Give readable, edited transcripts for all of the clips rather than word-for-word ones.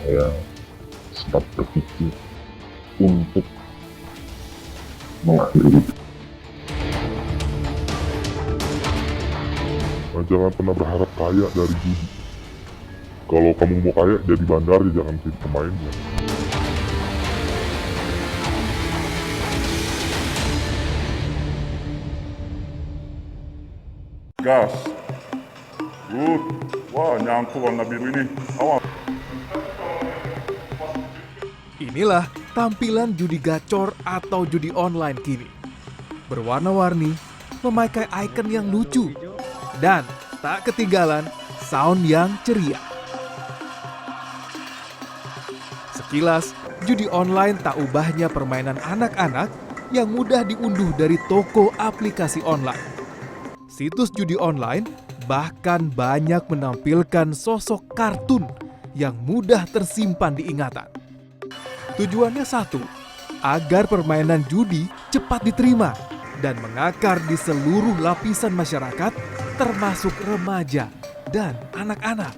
saya sempat berpikir untuk mengakhiri. Jangan pernah berharap kaya dari judi. Kalau kamu mau kaya jadi bandar, jangan jadi pemainnya. Gas. Good. Wah, nyangkut warna biru ini. Awas. Inilah tampilan judi gacor atau judi online kini. Berwarna-warni, memakai ikon yang lucu, dan tak ketinggalan sound yang ceria. Sekilas, judi online tak ubahnya permainan anak-anak yang mudah diunduh dari toko aplikasi online. Situs judi online bahkan banyak menampilkan sosok kartun yang mudah tersimpan di ingatan. Tujuannya satu, agar permainan judi cepat diterima dan mengakar di seluruh lapisan masyarakat, termasuk remaja dan anak-anak.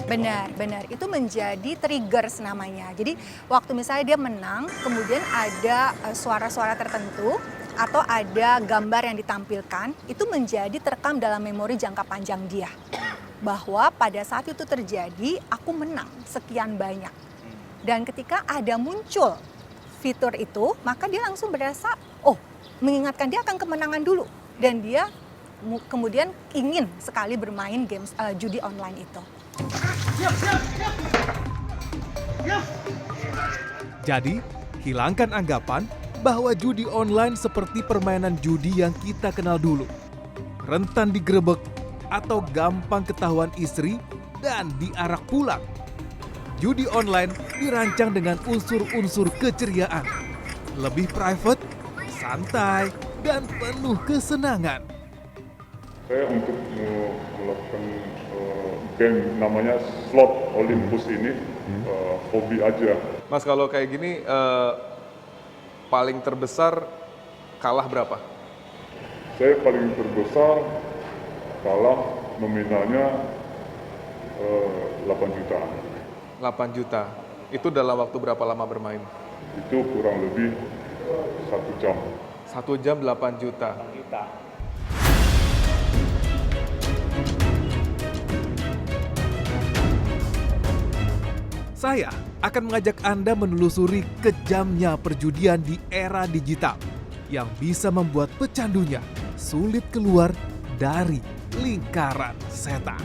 Benar. Itu menjadi triggers namanya. Jadi waktu misalnya dia menang, kemudian ada suara-suara tertentu atau ada gambar yang ditampilkan, itu menjadi terekam dalam memori jangka panjang dia. Bahwa pada saat itu terjadi, aku menang sekian banyak. Dan ketika ada muncul fitur itu, maka dia langsung berasa, mengingatkan dia akan kemenangan dulu. Dan dia kemudian ingin sekali bermain games judi online itu. Jadi, hilangkan anggapan bahwa judi online seperti permainan judi yang kita kenal dulu. Rentan digerebek atau gampang ketahuan istri dan diarak pulang. Judi online dirancang dengan unsur-unsur keceriaan. Lebih private, santai, dan penuh kesenangan. Saya untuk melakukan game namanya slot Olympus ini hobi aja. Mas, kalau kayak gini paling terbesar kalah berapa? Saya paling terbesar kalah nominalnya 8 juta. 8 juta. Itu dalam waktu berapa lama bermain? Itu kurang lebih 1 jam. 1 jam 8 juta. Saya akan mengajak Anda menelusuri kejamnya perjudian di era digital yang bisa membuat pecandunya sulit keluar dari lingkaran setan.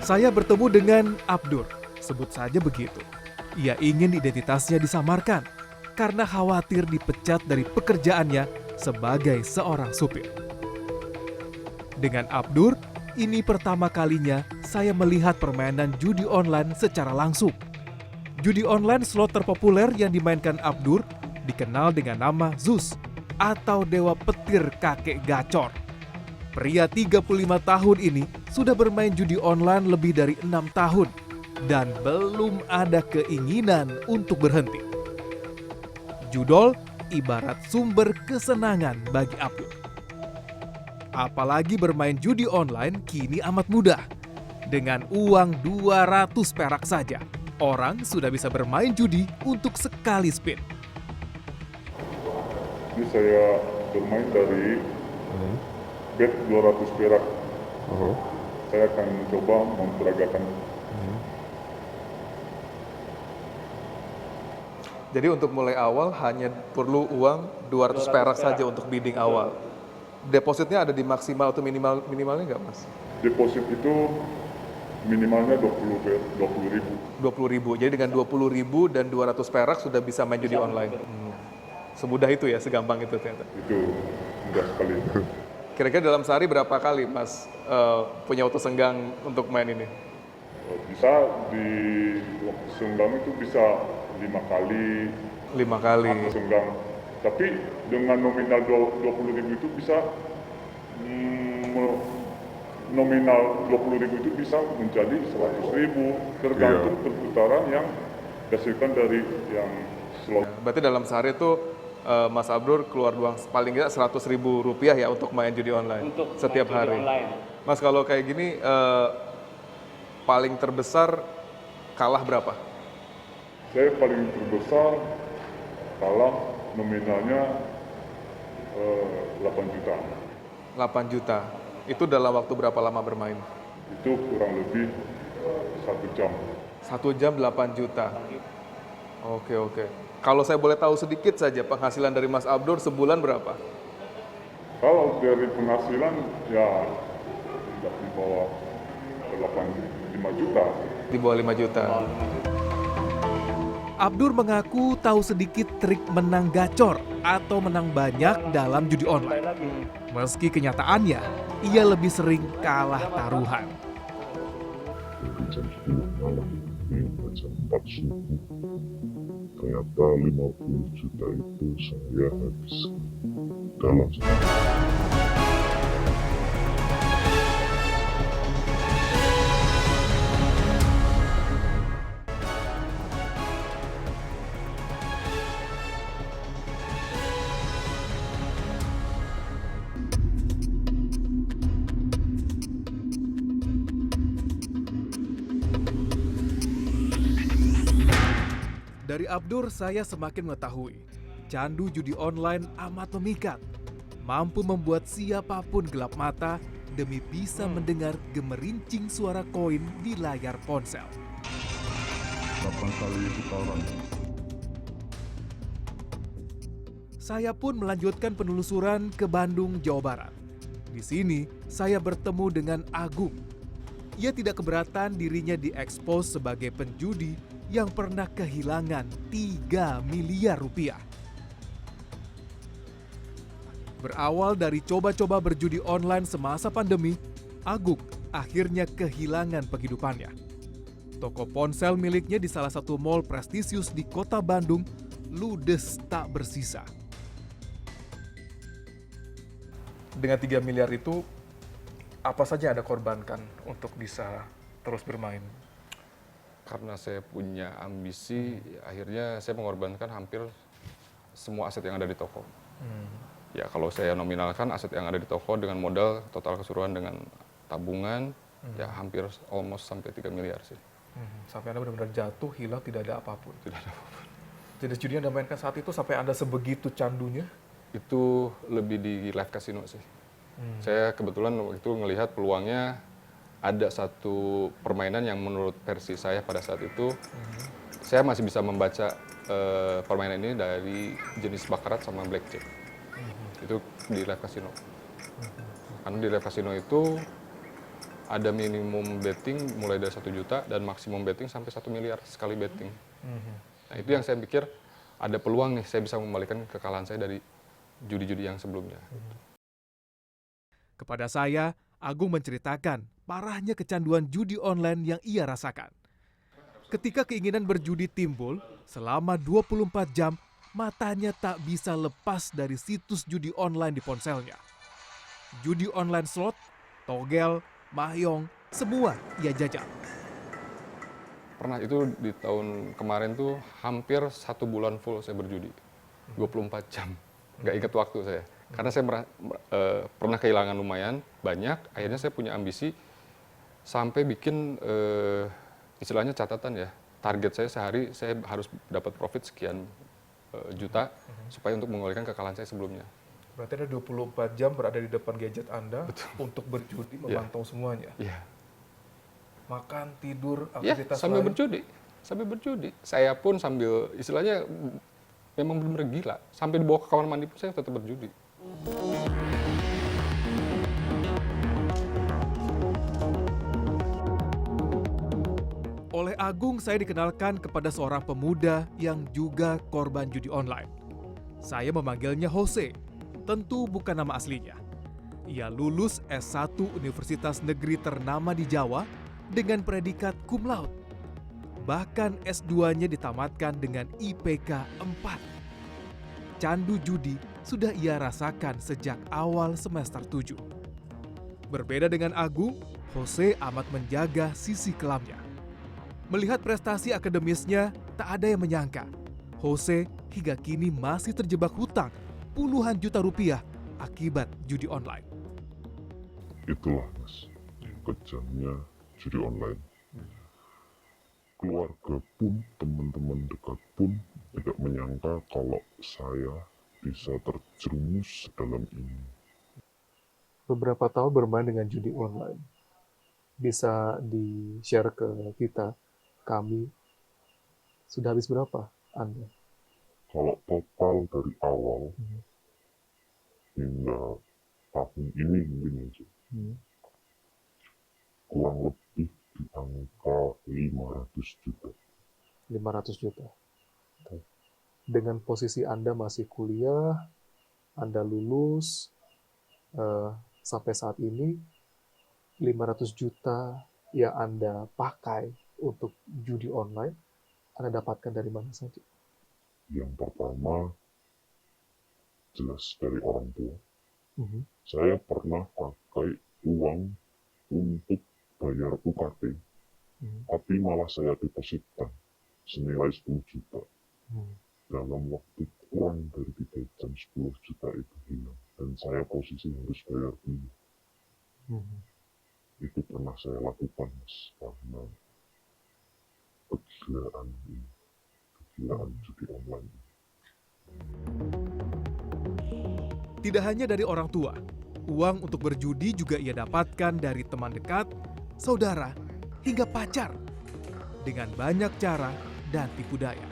Saya bertemu dengan Abdur, sebut saja begitu. Ia ingin identitasnya disamarkan karena khawatir dipecat dari pekerjaannya sebagai seorang supir. Dengan Abdur, ini pertama kalinya saya melihat permainan judi online secara langsung. Judi online slot terpopuler yang dimainkan Abdur dikenal dengan nama Zeus atau dewa petir kakek gacor. Pria 35 tahun ini sudah bermain judi online lebih dari 6 tahun dan belum ada keinginan untuk berhenti. Judol ibarat sumber kesenangan bagi Abdur. Apalagi bermain judi online kini amat mudah. Dengan uang 200 perak saja, orang sudah bisa bermain judi untuk sekali spin. Ini saya bermain dari bet 200 perak. Saya akan coba memperagakan. Jadi untuk mulai awal hanya perlu uang 200 perak saja untuk bidding awal. Depositnya ada di maksimal atau minimalnya nggak, Mas? Deposit itu minimalnya 20 ribu. 20 ribu. Jadi dengan 20 ribu dan 200 perak sudah bisa main judi online. Semudah itu ya, segampang itu ternyata. Itu mudah sekali. Kira-kira dalam sehari berapa kali Mas punya waktu senggang untuk main ini? Bisa di waktu senggang itu bisa 5 kali 5 kali. waktu senggang. Tapi dengan nominal 20 ribu itu bisa nominal 20 ribu itu bisa menjadi 100 ribu tergantung perputaran yang dihasilkan dari yang slot. Berarti dalam sehari itu Mas Abdur keluar uang paling nggak 100.000 rupiah ya untuk main judi online Untuk setiap main judi hari. online. Mas kalau kayak gini paling terbesar kalah berapa? Saya paling terbesar kalah nominalnya 8 juta. 8 juta. Itu dalam waktu berapa lama bermain? Itu kurang lebih 1 jam. 1 jam 8 juta. Oke. Kalau saya boleh tahu sedikit saja penghasilan dari Mas Abdur sebulan berapa? Kalau dari penghasilan ya tidak di bawah 5 juta. Di bawah 5 juta. Abdur mengaku tahu sedikit trik menang gacor atau menang banyak dalam judi online. Meski kenyataannya, ia lebih sering kalah taruhan. Dari jam 10 malam hingga jam 4 subuh. Ternyata 50 juta itu saya habiskan dalam sehari. Dari Abdur saya semakin mengetahui, candu judi online amat memikat, mampu membuat siapapun gelap mata demi bisa mendengar gemerincing suara koin di layar ponsel. 8 kali putaran. Saya pun melanjutkan penelusuran ke Bandung, Jawa Barat. Di sini, saya bertemu dengan Agung. Ia tidak keberatan dirinya diekspos sebagai penjudi yang pernah kehilangan 3 miliar rupiah. Berawal dari coba-coba berjudi online semasa pandemi, Agung akhirnya kehilangan penghidupannya. Toko ponsel miliknya di salah satu mall prestisius di kota Bandung ludes tak bersisa. Dengan 3 miliar itu, apa saja Anda korbankan untuk bisa terus bermain? Karena saya punya ambisi, akhirnya saya mengorbankan hampir semua aset yang ada di toko. Ya kalau saya nominalkan aset yang ada di toko dengan modal total keseluruhan dengan tabungan, ya hampir almost sampai 3 miliar sih. Sampai Anda benar-benar jatuh, hilang, tidak ada apapun. Tidak ada apa-apa. Jenis judi yang Anda mainkan saat itu sampai Anda sebegitu candunya? Itu lebih di live casino sih. Saya kebetulan waktu itu ngelihat peluangnya ada satu permainan yang menurut versi saya pada saat itu, saya masih bisa membaca permainan ini dari jenis bakarat sama blackjack. Itu di live casino. Karena di live casino itu ada minimum betting mulai dari 1 juta dan maksimum betting sampai 1 miliar sekali betting. Nah itu yang saya pikir ada peluang nih, saya bisa mengembalikan kekalahan saya dari judi-judi yang sebelumnya. Kepada saya, Agung menceritakan parahnya kecanduan judi online yang ia rasakan. Ketika keinginan berjudi timbul, selama 24 jam, matanya tak bisa lepas dari situs judi online di ponselnya. Judi online slot, togel, mahjong, semua ia jajal. Pernah itu di tahun kemarin tuh hampir 1 bulan full saya berjudi. 24 jam. Nggak ingat waktu saya. Karena saya pernah kehilangan lumayan banyak, akhirnya saya punya ambisi sampai bikin istilahnya catatan ya. Target saya sehari saya harus dapat profit sekian juta supaya untuk mengembalikan kekalahan saya sebelumnya. Berarti Anda 24 jam berada di depan gadget Anda untuk berjudi, memantau semuanya. Iya. Makan, tidur, Ya, aktivitas sambil lain. berjudi. Sambil berjudi. Saya pun sambil istilahnya memang benar-benar gila. Sampai dibawa ke kamar mandi pun saya tetap berjudi. Oleh Agung, saya dikenalkan kepada seorang pemuda yang juga korban judi online. Saya memanggilnya Jose, tentu bukan nama aslinya. Ia lulus S1 Universitas Negeri ternama di Jawa dengan predikat cum laude. Bahkan S2-nya ditamatkan dengan IPK 4. Candu judi sudah ia rasakan sejak awal semester 7. Berbeda dengan Agung, Jose amat menjaga sisi kelamnya. Melihat prestasi akademisnya, tak ada yang menyangka Jose hingga kini masih terjebak hutang puluhan juta rupiah akibat judi online. Itulah mas, kejamnya judi online. Keluarga pun, teman-teman dekat pun tidak menyangka kalau saya bisa terjerumus dalam ini. Beberapa tahun bermain dengan judi online. Bisa di-share ke kita, kami, sudah habis berapa Anda? Kalau total dari awal hingga tahun ini mungkin aja, kurang lebih di angka 500 juta. 500 juta. Dengan posisi Anda masih kuliah, Anda lulus, sampai saat ini, 500 juta yang Anda pakai untuk judi online, Anda dapatkan dari mana saja? Yang pertama, jelas dari orang tua. Saya pernah pakai uang untuk bayar UKT, tapi malah saya depositkan senilai 10 juta. Dalam waktu kurang dari 3 jam, 10 juta itu hilang. Dan saya posisi harus bayar dulu. Itu pernah saya lakukan, mas, karena kegilaan ini, kegilaan judi online ini. Tidak hanya dari orang tua, uang untuk berjudi juga ia dapatkan dari teman dekat, saudara, hingga pacar. Dengan banyak cara dan tipu daya.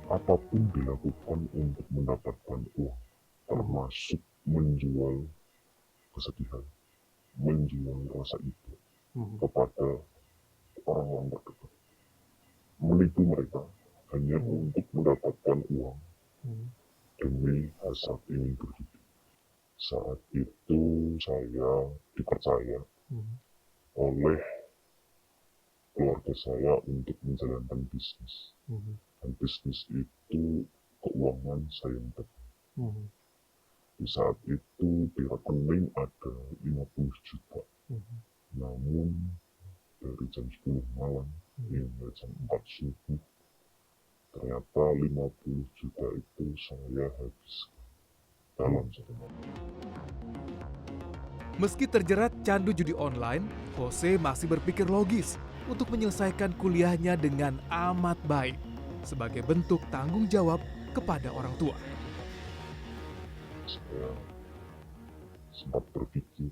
Apapun dilakukan untuk mendapatkan uang, termasuk menjual kesedihan, menjual rasa itu kepada orang-orang terdekat. Menipu mereka hanya untuk mendapatkan uang demi hasrat ingin berjudi. Saat itu saya dipercaya oleh keluarga saya untuk menjalankan bisnis. Dan bisnis itu keuangan saya yang pegang. Di saat itu di rekening ada 50 juta. Namun dari jam 10 malam hingga jam 4 subuh, ternyata 50 juta itu saya habiskan dalam satu malam. Meski terjerat candu judi online, Jose masih berpikir logis untuk menyelesaikan kuliahnya dengan amat baik sebagai bentuk tanggung jawab kepada orang tua. Saya sempat berpikir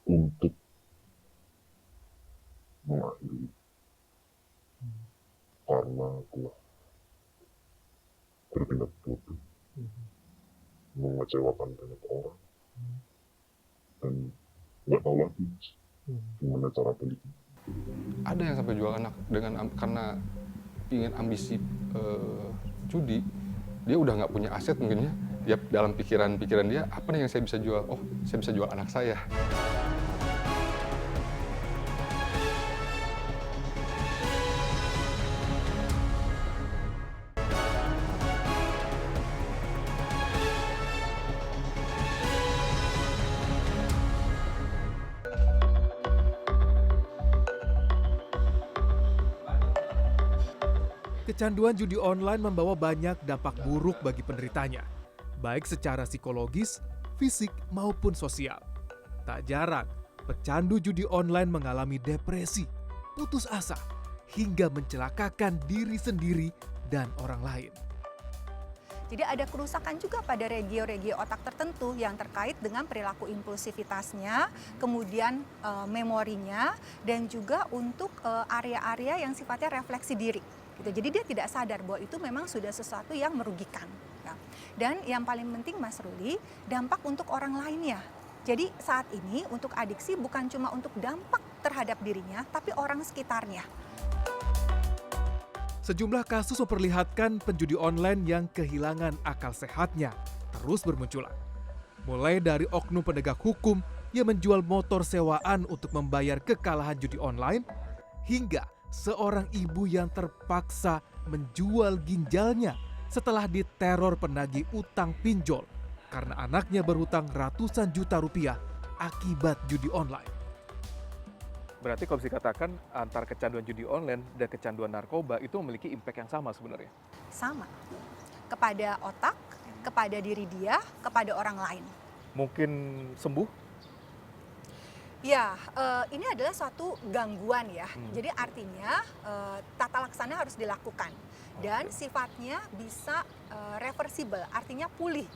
untuk mengakhiri karena telah bertindak bodoh, mengecewakan banyak orang, dan nggak tahu lagi gimana cara baliknya. Ada yang sampai jual anak karena ingin ambisi judi, dia udah nggak punya aset mungkin ya. Dia dalam pikiran dia, apa nih yang saya bisa jual? Oh, saya bisa jual anak saya. Kecanduan judi online membawa banyak dampak buruk bagi penderitanya, baik secara psikologis, fisik, maupun sosial. Tak jarang, pecandu judi online mengalami depresi, putus asa, hingga mencelakakan diri sendiri dan orang lain. Jadi ada kerusakan juga pada regio-regio otak tertentu yang terkait dengan perilaku impulsivitasnya, kemudian memorinya, dan juga untuk area-area yang sifatnya refleksi diri. Gitu. Jadi dia tidak sadar bahwa itu memang sudah sesuatu yang merugikan. Ya. Dan yang paling penting Mas Ruli, dampak untuk orang lainnya. Jadi saat ini untuk adiksi bukan cuma untuk dampak terhadap dirinya, tapi orang sekitarnya. Sejumlah kasus memperlihatkan penjudi online yang kehilangan akal sehatnya terus bermunculan. Mulai dari oknum penegak hukum yang menjual motor sewaan untuk membayar kekalahan judi online, hingga seorang ibu yang terpaksa menjual ginjalnya setelah diteror penagih utang pinjol karena anaknya berhutang ratusan juta rupiah akibat judi online. Berarti kalau bisa dikatakan antara kecanduan judi online dan kecanduan narkoba itu memiliki impact yang sama sebenarnya. Sama. Kepada otak, kepada diri dia, kepada orang lain. Mungkin sembuh? Ya, ini adalah suatu gangguan ya. Jadi artinya tata laksana harus dilakukan dan sifatnya bisa reversible, artinya pulih.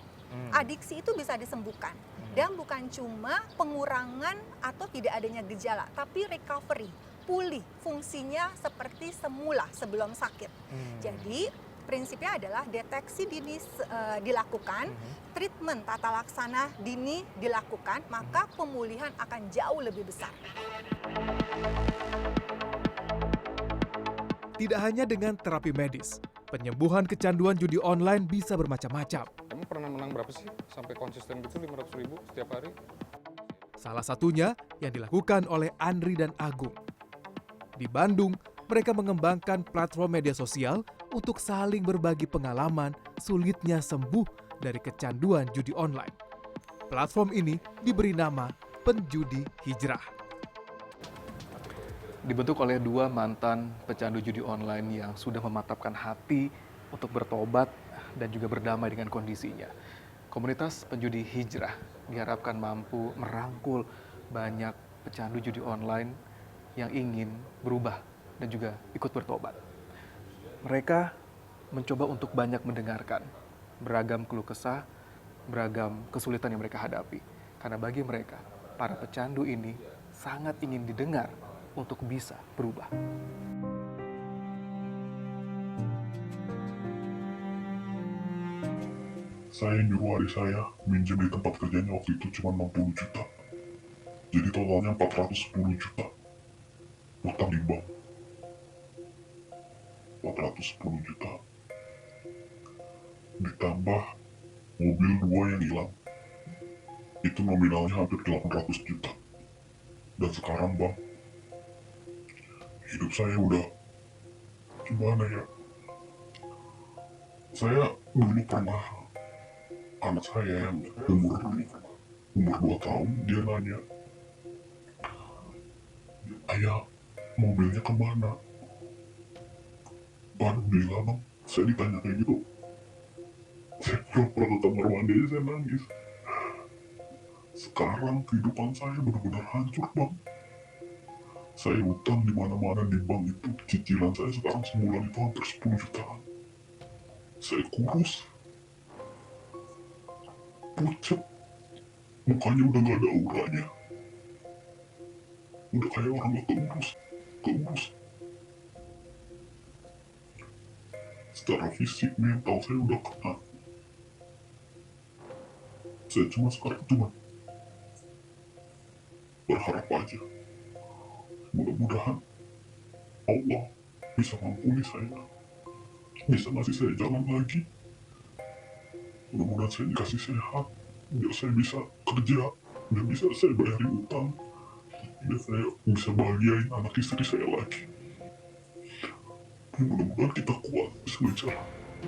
Adiksi itu bisa disembuhkan dan bukan cuma pengurangan atau tidak adanya gejala, tapi recovery, pulih, fungsinya seperti semula sebelum sakit. Jadi prinsipnya adalah deteksi dini dilakukan, treatment tata laksana dini dilakukan, maka pemulihan akan jauh lebih besar. Tidak hanya dengan terapi medis, penyembuhan kecanduan judi online bisa bermacam-macam. Kamu pernah menang berapa sih sampai konsisten gitu 500.000 setiap hari? Salah satunya yang dilakukan oleh Andri dan Agung. Di Bandung, mereka mengembangkan platform media sosial untuk saling berbagi pengalaman sulitnya sembuh dari kecanduan judi online. Platform ini diberi nama Penjudi Hijrah. Dibentuk oleh 2 mantan pecandu judi online yang sudah mematapkan hati untuk bertobat dan juga berdamai dengan kondisinya. Komunitas Penjudi Hijrah diharapkan mampu merangkul banyak pecandu judi online yang ingin berubah dan juga ikut bertobat. Mereka mencoba untuk banyak mendengarkan beragam keluh kesah, beragam kesulitan yang mereka hadapi. Karena bagi mereka, para pecandu ini sangat ingin didengar untuk bisa berubah. Saya nyuruh adik saya minjem di tempat kerjanya waktu itu cuma 60 juta. Jadi totalnya 410 juta. Utang di bank. 410 juta. Ditambah mobil 2 yang hilang. Itu nominalnya hampir 800 juta. Dan sekarang bang, hidup saya udah gimana ya? Saya dulu pernah, anak saya yang umur 2 tahun, dia nanya, "Ayah, mobilnya kemana?" Ban bilang, saya ditanya kayak gitu. Saya pura-pura ke kamar mandi aja, saya nangis. Sekarang kehidupan saya benar-benar hancur bang. Saya utang di mana-mana di bank itu, cicilan saya sekarang sebulan itu hampir 10 jutaan. Saya kurus, pucat, mukanya udah gak ada auranya. Udah kayak orang gak keurus. Secara fisik, mental saya udah kena. Saya sekarang cuma berharap aja. Mudah-mudahan Allah bisa mampuni saya. Bisa ngasih saya jalan lagi. Mudah-mudahan saya dikasih sehat. Biar saya bisa kerja. Dan bisa saya bayarin utang. Biar saya bisa bahagiain anak istri saya lagi. Mudah-mudahan kita kuat.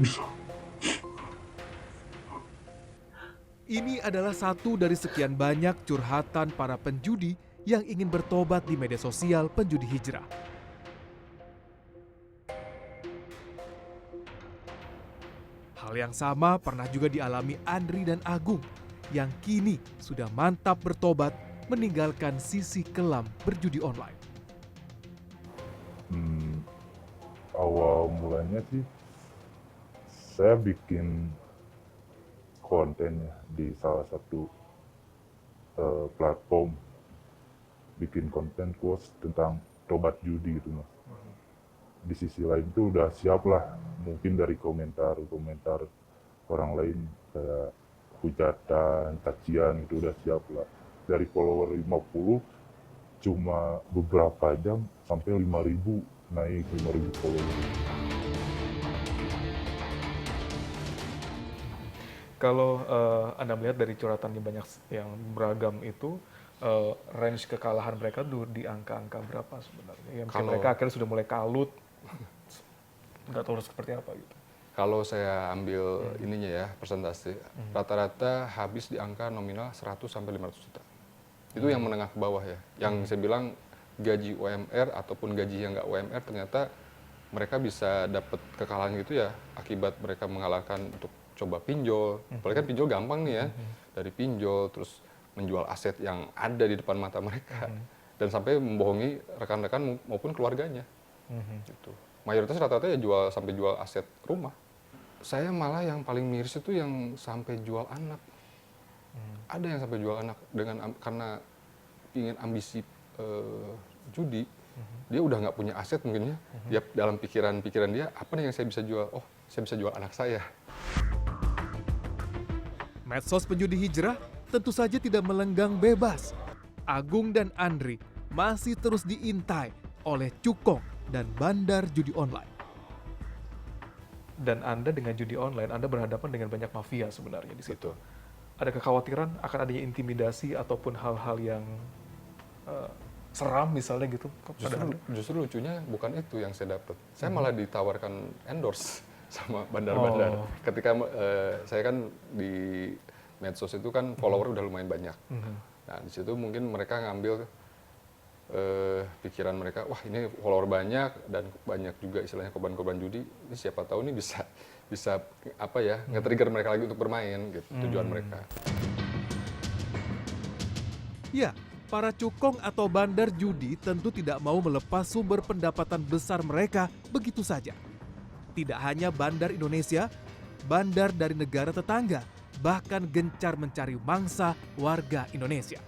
Bisa. Ini adalah satu dari sekian banyak curhatan para penjudi yang ingin bertobat di media sosial Penjudi Hijrah. Hal yang sama pernah juga dialami Andri dan Agung yang kini sudah mantap bertobat meninggalkan sisi kelam berjudi online. Awal mulanya sih saya bikin konten ya di salah satu platform, bikin konten quotes tentang tobat judi gitu mas. Di sisi lain tuh udah siap lah, mungkin dari komentar orang lain kayak hujatan, cacian itu udah siap lah. Dari follower 50 cuma beberapa jam sampai 5.000, naik 5.000 follower. Kalau Anda melihat dari curhatan yang banyak yang beragam itu, range kekalahan mereka di angka-angka berapa sebenarnya? Yang mereka akhirnya sudah mulai kalut, nggak tahu harus seperti apa gitu. Kalau saya ambil ininya ya, persentase, rata-rata habis di angka nominal 100 sampai 500 juta. Itu yang menengah ke bawah ya. Yang saya bilang gaji UMR ataupun gaji yang nggak UMR ternyata mereka bisa dapat kekalahan gitu ya akibat mereka mengalahkan untuk coba pinjol. Apalagi kan pinjol gampang nih ya, dari pinjol terus menjual aset yang ada di depan mata mereka dan sampai membohongi rekan-rekan maupun keluarganya. Gitu. Mayoritas rata-rata ya sampai jual aset rumah. Saya malah yang paling miris itu yang sampai jual anak. Ada yang sampai jual anak karena ingin ambisi judi. Dia udah nggak punya aset mungkin ya. Dia dalam pikiran dia apa nih yang saya bisa jual? Oh, saya bisa jual anak saya. Medsos penjudi hijrah tentu saja tidak melenggang bebas. Agung dan Andri masih terus diintai oleh cukong dan bandar judi online. Dan Anda dengan judi online, Anda berhadapan dengan banyak mafia sebenarnya di situ. Ada kekhawatiran akan adanya intimidasi ataupun hal-hal yang seram misalnya gitu? Justru lucunya bukan itu yang saya dapat. Saya malah ditawarkan endorse sama bandar-bandar. Ketika saya kan di medsos itu kan follower udah lumayan banyak. Nah di situ mungkin mereka ngambil pikiran mereka, wah ini follower banyak dan banyak juga istilahnya korban-korban judi. Ini siapa tahu ini bisa apa ya nge-trigger mereka lagi untuk bermain gitu tujuan mereka. Ya, para cukong atau bandar judi tentu tidak mau melepas sumber pendapatan besar mereka begitu saja. Tidak hanya bandar Indonesia, bandar dari negara tetangga bahkan gencar mencari mangsa warga Indonesia.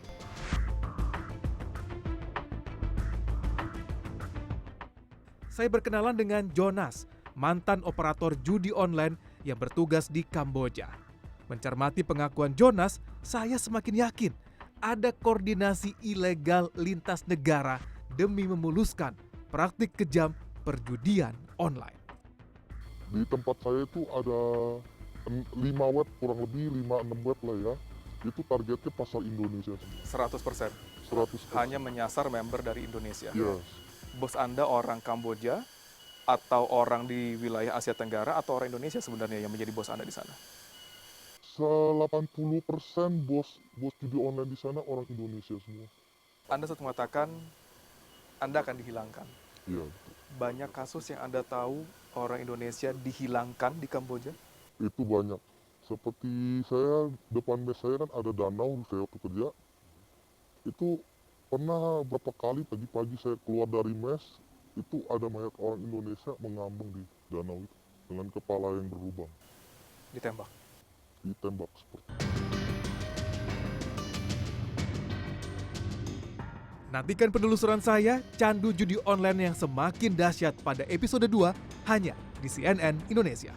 Saya berkenalan dengan Jonas, mantan operator judi online yang bertugas di Kamboja. Mencermati pengakuan Jonas, saya semakin yakin ada koordinasi ilegal lintas negara demi memuluskan praktik kejam perjudian online. Di tempat saya itu ada 5 web, kurang lebih 5-6 web lah ya. Itu targetnya pasar Indonesia. 100%. 100%. Hanya menyasar member dari Indonesia. Yes. Bos Anda orang Kamboja atau orang di wilayah Asia Tenggara atau orang Indonesia sebenarnya yang menjadi bos Anda di sana? 80% bos judi online di sana orang Indonesia semua. Anda sempat mengatakan Anda akan dihilangkan. Iya. Banyak kasus yang Anda tahu orang Indonesia dihilangkan di Kamboja? Itu banyak. Seperti saya, depan mes saya kan ada danau, saya waktu kerja. Itu pernah berapa kali pagi-pagi saya keluar dari mes, itu ada mayat orang Indonesia mengambang di danau itu. Dengan kepala yang berlubang. Ditembak? Ditembak seperti itu. Nantikan penelusuran saya, candu judi online yang semakin dahsyat pada episode 2 hanya di CNN Indonesia.